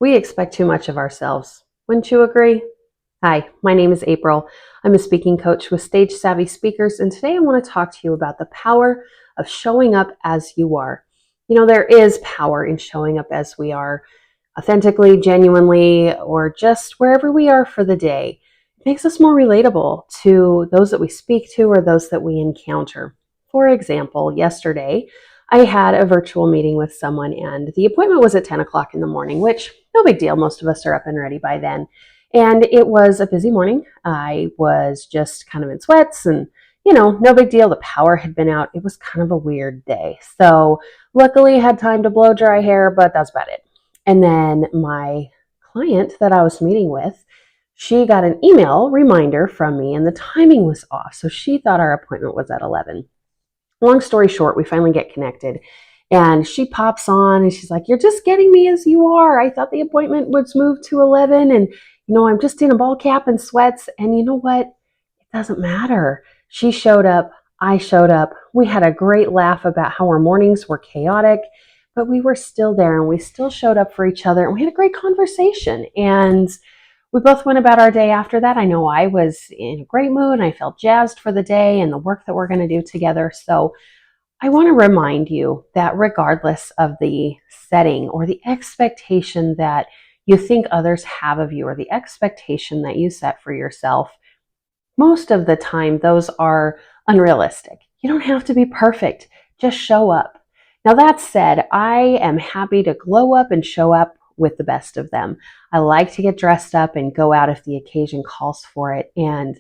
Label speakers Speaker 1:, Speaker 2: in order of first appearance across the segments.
Speaker 1: We expect too much of ourselves. Wouldn't you agree? Hi, my name is April. I'm a speaking coach with Stage Savvy Speakers, and today I want to talk to you about the power of showing up as you are. You know, there is power in showing up as we are, authentically, genuinely, or just wherever we are for the day. It makes us more relatable to those that we speak to or those that we encounter. For example, yesterday, I had a virtual meeting with someone, and the appointment was at 10 o'clock in the morning, which no big deal. Most of us are up and ready by then. And it was a busy morning. I was just kind of in sweats and, no big deal. The power had been out. It was kind of a weird day. So luckily I had time to blow dry hair, but that's about it. And then my client that I was meeting with, she got an email reminder from me and the timing was off. So she thought our appointment was at 11. Long story short, we finally get connected and she pops on and she's like, "You're just getting me as you are. I thought the appointment was moved to 11 and I'm just in a ball cap and sweats." And you know what? It doesn't matter. She showed up. I showed up. We had a great laugh about how our mornings were chaotic, but we were still there and we still showed up for each other and we had a great conversation. And we both went about our day after that. I know I was in a great mood and I felt jazzed for the day and the work that we're going to do together. So I want to remind you that regardless of the setting or the expectation that you think others have of you or the expectation that you set for yourself, most of the time those are unrealistic. You don't have to be perfect. Just show up. Now that said, I am happy to glow up and show up with the best of them. I like to get dressed up and go out if the occasion calls for it and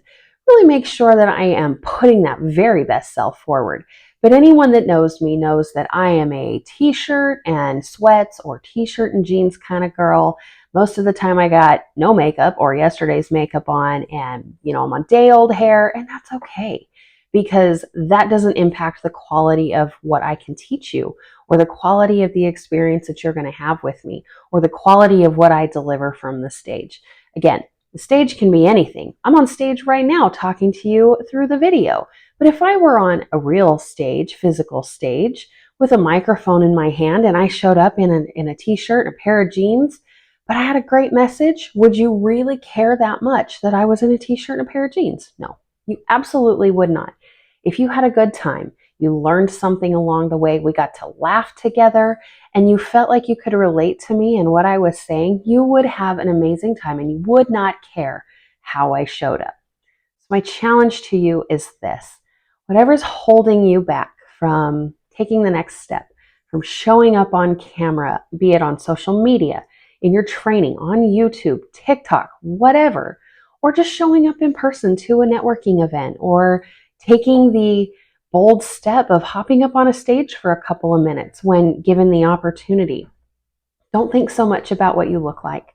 Speaker 1: really make sure that I am putting that very best self forward. But anyone that knows me knows that I am a t-shirt and sweats or t-shirt and jeans kind of girl. Most of the time I got no makeup or yesterday's makeup on and, I'm on day old hair, and that's okay because that doesn't impact the quality of what I can teach you or the quality of the experience that you're going to have with me or the quality of what I deliver from the stage. Again, the stage can be anything. I'm on stage right now talking to you through the video. But if I were on a real stage, physical stage, with a microphone in my hand and I showed up in a t-shirt and a pair of jeans, but I had a great message, would you really care that much that I was in a t-shirt and a pair of jeans? No, you absolutely would not. If you had a good time, you learned something along the way, we got to laugh together, and you felt like you could relate to me and what I was saying, you would have an amazing time and you would not care how I showed up. So my challenge to you is this. Whatever's holding you back from taking the next step, from showing up on camera, be it on social media, in your training, on YouTube, TikTok, whatever, or just showing up in person to a networking event or taking the bold step of hopping up on a stage for a couple of minutes when given the opportunity. Don't think so much about what you look like.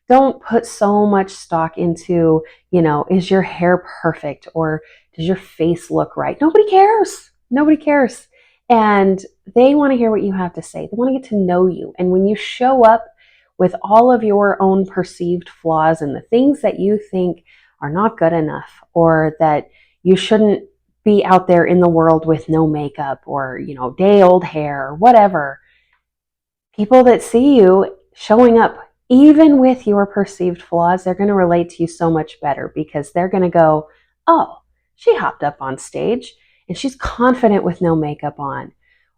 Speaker 1: Don't put so much stock into, is your hair perfect or does your face look right? Nobody cares. Nobody cares. And they want to hear what you have to say. They want to get to know you. And when you show up with all of your own perceived flaws and the things that you think are not good enough or that you shouldn't be out there in the world with no makeup or, day old hair or whatever, people that see you showing up even with your perceived flaws, they're going to relate to you so much better because they're going to go, "Oh, she hopped up on stage and she's confident with no makeup on,"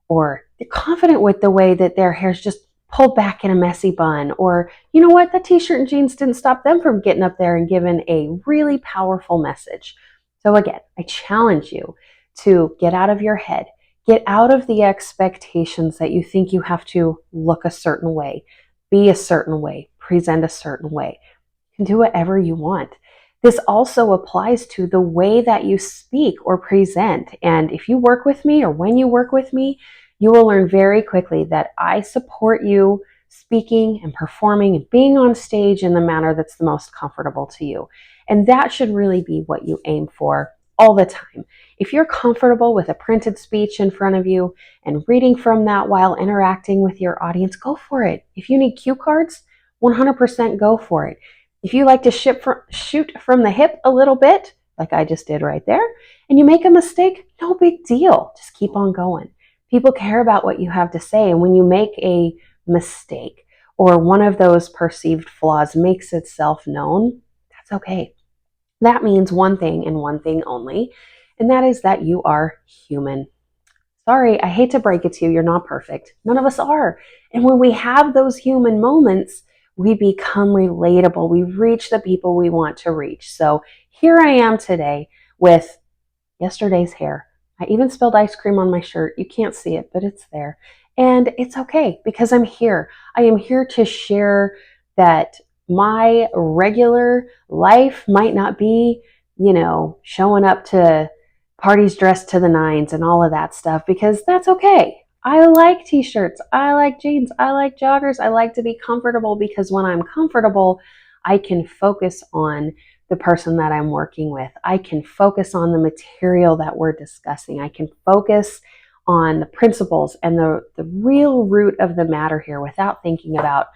Speaker 1: or they're confident with the way that their hair's just pulled back in a messy bun, or you know what, that t-shirt and jeans didn't stop them from getting up there and giving a really powerful message. So again, I challenge you to get out of your head. Get out of the expectations that you think you have to look a certain way, be a certain way, present a certain way. You can do whatever you want. This also applies to the way that you speak or present. And if you work with me or when you work with me, you will learn very quickly that I support you speaking and performing and being on stage in the manner that's the most comfortable to you. And that should really be what you aim for all the time. If you're comfortable with a printed speech in front of you and reading from that while interacting with your audience, go for it. If you need cue cards, 100% go for it. If you like to shoot from the hip a little bit, like I just did right there, and you make a mistake, no big deal. Just keep on going. People care about what you have to say, and when you make a mistake or one of those perceived flaws makes itself known, that's okay. That means one thing and one thing only, and that is that you are human. Sorry, I hate to break it to you, you're not perfect. None of us are. And when we have those human moments, we become relatable. We reach the people we want to reach. So here I am today with yesterday's hair. I even spilled ice cream on my shirt. You can't see it, but it's there. And it's okay because I'm here. I am here to share that my regular life might not be, showing up to parties dressed to the nines and all of that stuff, because that's okay. I like t-shirts. I like jeans. I like joggers. I like to be comfortable because when I'm comfortable, I can focus on the person that I'm working with. I can focus on the material that we're discussing. I can focus on the principles and the real root of the matter here without thinking about,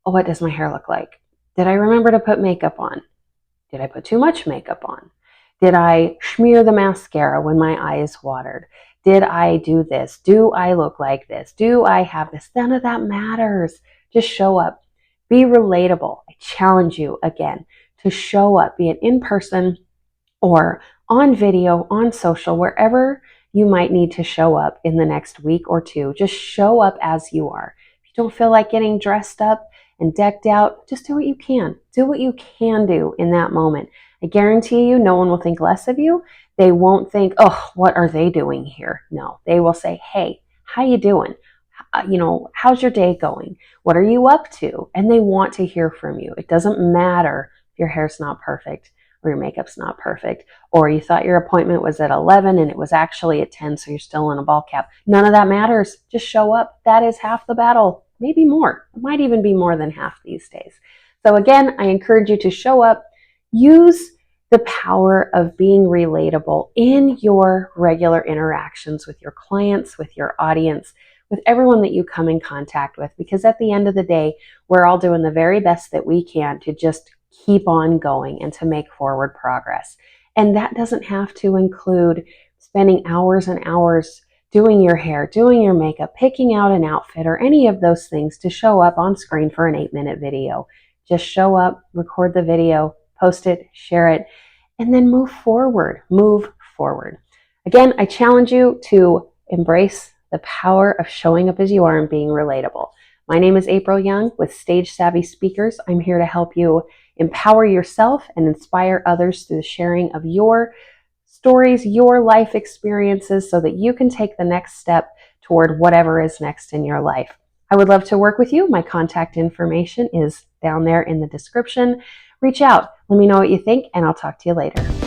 Speaker 1: oh, what does my hair look like? Did I remember to put makeup on? Did I put too much makeup on? Did I smear the mascara when my eyes watered? Did I do this? Do I look like this? Do I have this? None of that matters. Just show up. Be relatable. I challenge you again to show up, be it in person or on video, on social, wherever you might need to show up in the next week or two. Just show up as you are. If you don't feel like getting dressed up and decked out, just do what you can. Do what you can do in that moment. I guarantee you, no one will think less of you. They won't think, oh, what are they doing here? No, they will say, hey, how you doing? How's your day going? What are you up to? And they want to hear from you. It doesn't matter if your hair's not perfect or your makeup's not perfect, or you thought your appointment was at 11 and it was actually at 10, so you're still in a ball cap. None of that matters. Just show up. That is half the battle, maybe more. It might even be more than half these days. So again, I encourage you to show up. Use the power of being relatable in your regular interactions with your clients, with your audience, with everyone that you come in contact with, because at the end of the day, we're all doing the very best that we can to just keep on going and to make forward progress. And that doesn't have to include spending hours and hours doing your hair, doing your makeup, picking out an outfit, or any of those things to show up on screen for an 8-minute video. Just show up, record the video, post it, share it, and then move forward. Move forward. Again, I challenge you to embrace the power of showing up as you are and being relatable. My name is April Young with Stage Savvy Speakers. I'm here to help you empower yourself and inspire others through the sharing of your stories, your life experiences, so that you can take the next step toward whatever is next in your life. I would love to work with you. My contact information is down there in the description. Reach out. Let me know what you think, and I'll talk to you later.